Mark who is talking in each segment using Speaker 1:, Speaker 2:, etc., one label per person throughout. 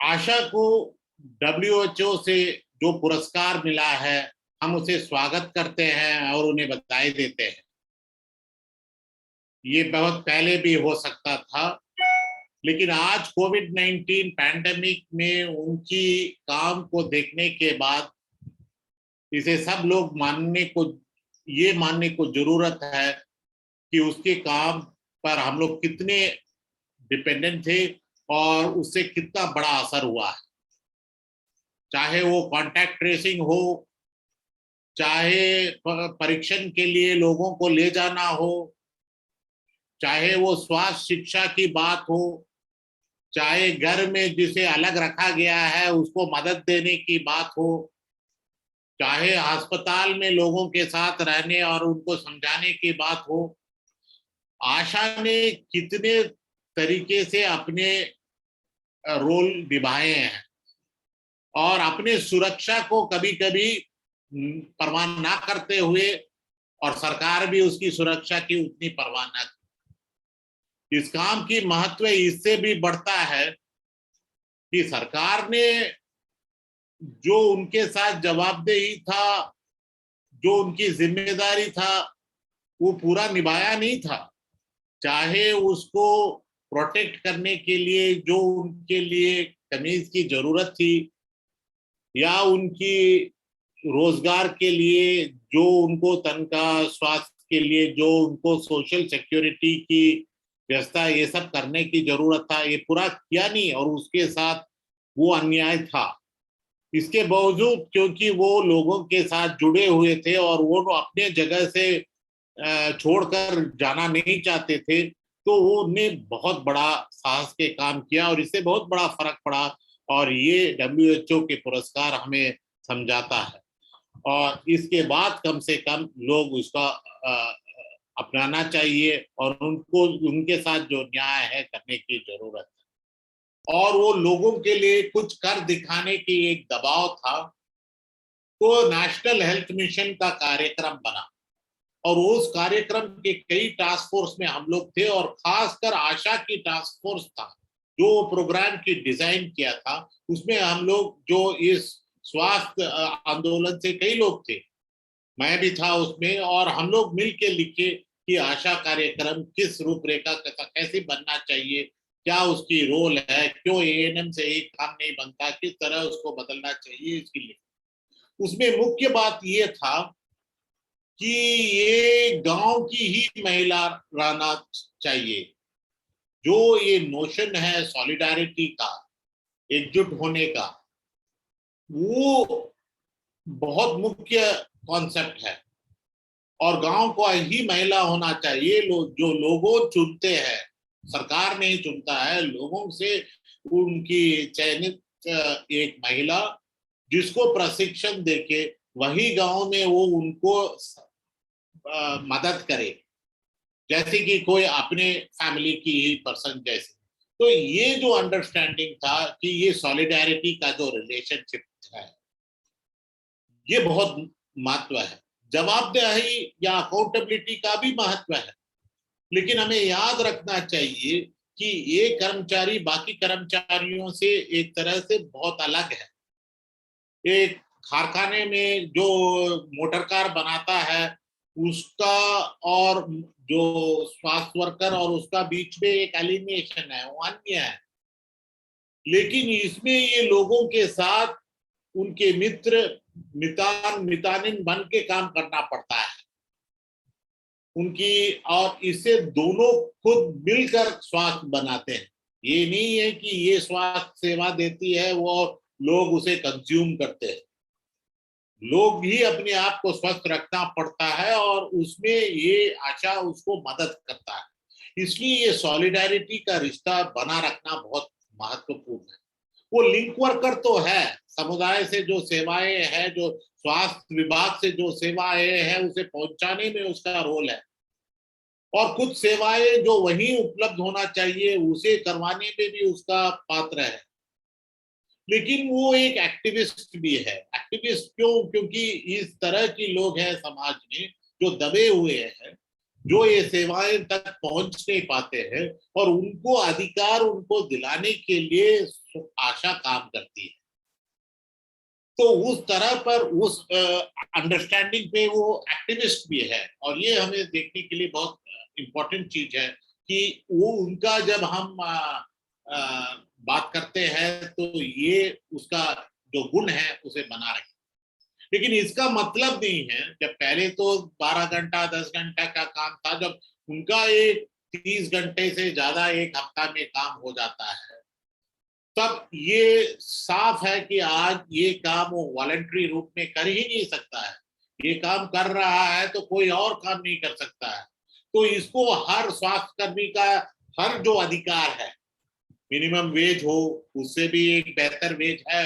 Speaker 1: आशा को डब्ल्यूएचओ से जो पुरस्कार मिला है, हम उसे स्वागत करते हैं और उन्हें बधाई देते हैं। ये बहुत पहले भी हो सकता था, लेकिन आज कोविड-19 पैंडेमिक में उनकी काम को देखने के बाद इसे सब लोग मानने को जरूरत है कि उसके काम पर हम लोग कितने डिपेंडेंट थे और उससे कितना बड़ा असर हुआ है। चाहे वो कॉन्टैक्ट ट्रेसिंग हो, चाहे परीक्षण के लिए लोगों को ले जाना हो, चाहे वो स्वास्थ्य शिक्षा की बात हो, चाहे घर में जिसे अलग रखा गया है उसको मदद देने की बात हो, चाहे अस्पताल में लोगों के साथ रहने और उनको समझाने की बात हो, आशा ने कितने तरीके से अपने रोल निभाए हैं और अपने सुरक्षा को कभी-कभी परवाह ना करते हुए, और सरकार भी उसकी सुरक्षा की उतनी परवाह ना की। इस काम की महत्व इससे भी बढ़ता है कि सरकार ने जो उनके साथ जवाबदेही था, जो उनकी जिम्मेदारी था, वो पूरा निभाया नहीं था। चाहे उसको प्रोटेक्ट करने के लिए जो उनके लिए तमीज की जरूरत थी, या उनकी रोजगार के लिए जो उनको तनख्वाह, स्वास्थ्य के लिए जो उनको सोशल सिक्योरिटी की व्यवस्था, ये सब करने की जरूरत था, ये पूरा किया नहीं और उसके साथ वो अन्याय था। इसके बावजूद क्योंकि वो लोगों के साथ जुड़े हुए थे और वो अपने जगह से छोड़कर जाना नहीं चाहते थे, तो उन्होंने बहुत बड़ा साहस के काम किया और इससे बहुत बड़ा फर्क पड़ा। और ये डब्ल्यूएचओ के पुरस्कार हमें समझाता है और इसके बाद कम से कम लोग उसका अपनाना चाहिए और उनको उनके साथ जो न्याय है करने की जरूरत है। और वो लोगों के लिए कुछ कर दिखाने की एक दबाव था, तो नेशनल हेल्थ मिशन का कार्यक्रम बना और उस कार्यक्रम के कई टास्क फोर्स में हम लोग थे और खासकर आशा की टास्क फोर्स था जो प्रोग्राम की डिजाइन किया था। उसमें हम लोग जो इस स्वास्थ्य आंदोलन से कई लोग थे, मैं भी था उसमें, और हम लोग मिलके लिखे कि आशा कार्यक्रम किस रूपरेखा कैसे बनना चाहिए, क्या उसकी रोल है, क्यों एएनएम से एक काम नहीं बनता, किस तरह उसको बदलना चाहिए, इसके लिए उसमें मुख्य बात ये था कि ये गांव की ही महिला रहना चाहिए। जो ये नोशन है सॉलिडारिटी का, एकजुट होने का, वो बहुत मुख्य कॉन्सेप्ट है और गांव को ही महिला होना चाहिए। जो लोगों चुनते हैं, सरकार नहीं चुनता है, लोगों से उनकी चयनित एक महिला जिसको प्रशिक्षण देके वही गांव में वो उनको मदद करे, जैसे कि कोई अपने फैमिली की ही पर्सन जैसे। तो ये जो अंडरस्टैंडिंग था कि ये सॉलिडारिटी का जो रिलेशनशिप है, ये बहुत महत्व है। जवाबदेही या अकाउंटेबिलिटी का भी महत्व है, लेकिन हमें याद रखना चाहिए कि ये कर्मचारी बाकी कर्मचारियों से एक तरह से बहुत अलग है। एक कारखाने में जो मोटर कार बनाता है उसका और जो स्वास्थ्य वर्कर और उसका बीच में एक एलिमिनेशन है, वो अन्य है। लेकिन इसमें ये लोगों के साथ उनके मित्र मितानिन बन के काम करना पड़ता है उनकी, और इससे दोनों खुद मिलकर स्वास्थ्य बनाते हैं। ये नहीं है कि ये स्वास्थ्य सेवा देती है वो लोग उसे कंज्यूम करते हैं। लोग ही अपने आप को स्वस्थ रखना पड़ता है और उसमें ये आशा उसको मदद करता है। इसलिए ये सॉलिडारिटी का रिश्ता बना रखना बहुत महत्वपूर्ण है। वो लिंक वर्कर तो है, समुदाय से जो सेवाएं हैं, जो स्वास्थ्य विभाग से जो सेवाएं हैं उसे पहुंचाने में उसका रोल है, और कुछ सेवाएं जो वहीं उपलब्ध होना चाहिए उसे करवाने में भी उसका पात्र है। लेकिन वो एक एक्टिविस्ट भी है। एक्टिविस्ट क्यों? क्योंकि इस तरह की लोग हैं समाज में जो दबे हुए हैं, जो ये सेवाएं तक पहुंच नहीं पाते हैं, और उनको अधिकार उनको दिलाने के लिए आशा काम करती है। तो उस तरह पर उस अंडरस्टैंडिंग पे वो एक्टिविस्ट भी है, और ये हमें देखने के लिए बहुत इम्पोर्टेंट चीज है कि वो उनका जब हम बात करते हैं तो ये उसका जो गुण है उसे बना रखें। लेकिन इसका मतलब नहीं है, जब पहले तो 12 घंटा 10 घंटा का काम था, जब उनका एक 30 घंटे से ज्यादा एक हफ्ता में काम हो जाता है, तब ये साफ है कि आज ये काम वो वॉलंटरी रूप में कर ही नहीं सकता है। ये काम कर रहा है तो कोई और काम नहीं कर सकता है। तो इसको हर स्वास्थ्य कर्मी का हर जो अधिकार है, मिनिमम वेज हो, उससे भी एक बेहतर वेज है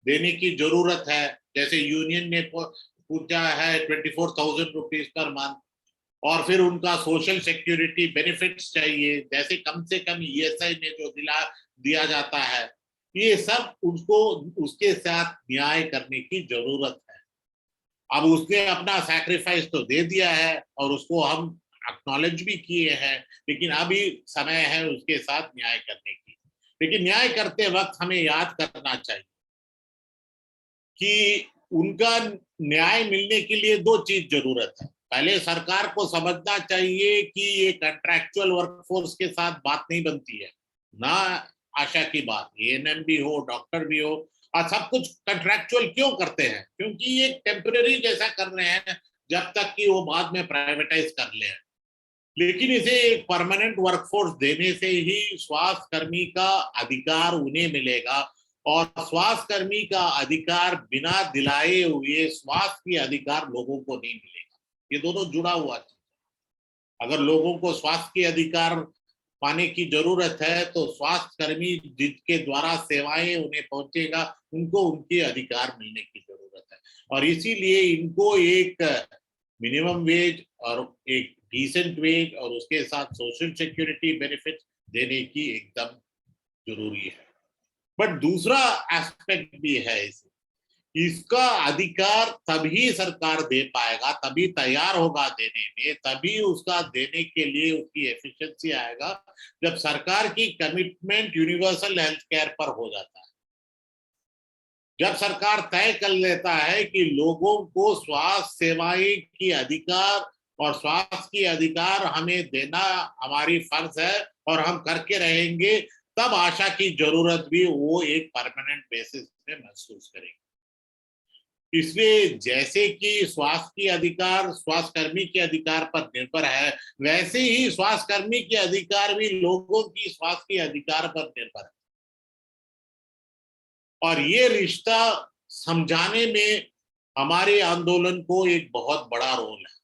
Speaker 1: देने की जरूरत है। जैसे यूनियन ने पूछा है 24,000 रुपीज पर मंथ, और फिर उनका सोशल सिक्योरिटी बेनिफिट्स चाहिए, जैसे कम से कम ईएसआई में जो दिया जाता है, ये सब उसको उसके साथ न्याय करने की जरूरत है। अब उसने अपना सैक्रिफाइस तो दे दिया है और उसको हम एक्नॉलेज भी किए हैं, लेकिन अभी समय है उसके साथ न्याय करने की। लेकिन न्याय करते वक्त हमें याद करना चाहिए कि उनका न्याय मिलने के लिए दो चीज जरूरत है। पहले सरकार को समझना चाहिए कि ये कॉन्ट्रैक्चुअल वर्कफोर्स के साथ बात नहीं बनती है ना। आशा की बात, एएनएम भी हो, डॉक्टर भी हो, और सब कुछ कॉन्ट्रैक्चुअल क्यों करते हैं? क्योंकि ये टेम्पररी जैसा कर रहे हैं जब तक कि वो बाद में प्राइवेटाइज कर ले। लेकिन इसे एक परमानेंट वर्कफोर्स देने से ही स्वास्थ्य कर्मी का अधिकार उन्हें मिलेगा, और स्वास्थ्य कर्मी का अधिकार बिना दिलाए हुए स्वास्थ्य के अधिकार लोगों को नहीं मिलेगा। ये दोनों जुड़ा हुआ है। अगर लोगों को स्वास्थ्य के अधिकार पाने की जरूरत है तो स्वास्थ्य कर्मी जिनके द्वारा सेवाएं उन्हें पहुंचेगा, उनको उनके अधिकार मिलने की जरूरत है। और इसीलिए इनको एक मिनिमम वेज और एक डिसेंट वेज और उसके साथ सोशल सिक्योरिटी बेनिफिट देने की एकदम जरूरी है। बट दूसरा एस्पेक्ट भी है इसका अधिकार तभी सरकार दे पाएगा, तभी तैयार होगा देने में, तभी उसका देने के लिए उसकी एफिशिएंसी आएगा जब सरकार की कमिटमेंट यूनिवर्सल हेल्थ केयर पर हो जाता है। जब सरकार तय कर लेता है कि लोगों को स्वास्थ्य सेवाएं की अधिकार और स्वास्थ्य की अधिकार हमें देना हमारी फर्ज है और हम करके रहेंगे, तब आशा की जरूरत भी वो एक परमानेंट बेसिस पे महसूस करेंगे। इसलिए जैसे कि स्वास्थ्य की अधिकार स्वास्थ्य कर्मी के अधिकार पर निर्भर है, वैसे ही स्वास्थ्य कर्मी के अधिकार भी लोगों की स्वास्थ्य के अधिकार पर निर्भर है। और ये रिश्ता समझाने में हमारे आंदोलन को एक बहुत बड़ा रोल है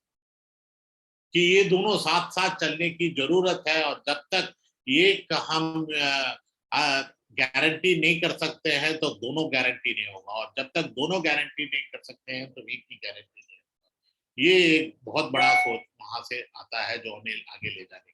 Speaker 1: कि ये दोनों साथ साथ चलने की जरूरत है। और जब तक ये हम गारंटी नहीं कर सकते हैं तो दोनों गारंटी नहीं होगा, और जब तक दोनों गारंटी नहीं कर सकते हैं तो एक की गारंटी नहीं होगा। ये एक बहुत बड़ा सोच वहां से आता है जो हमें आगे ले जाने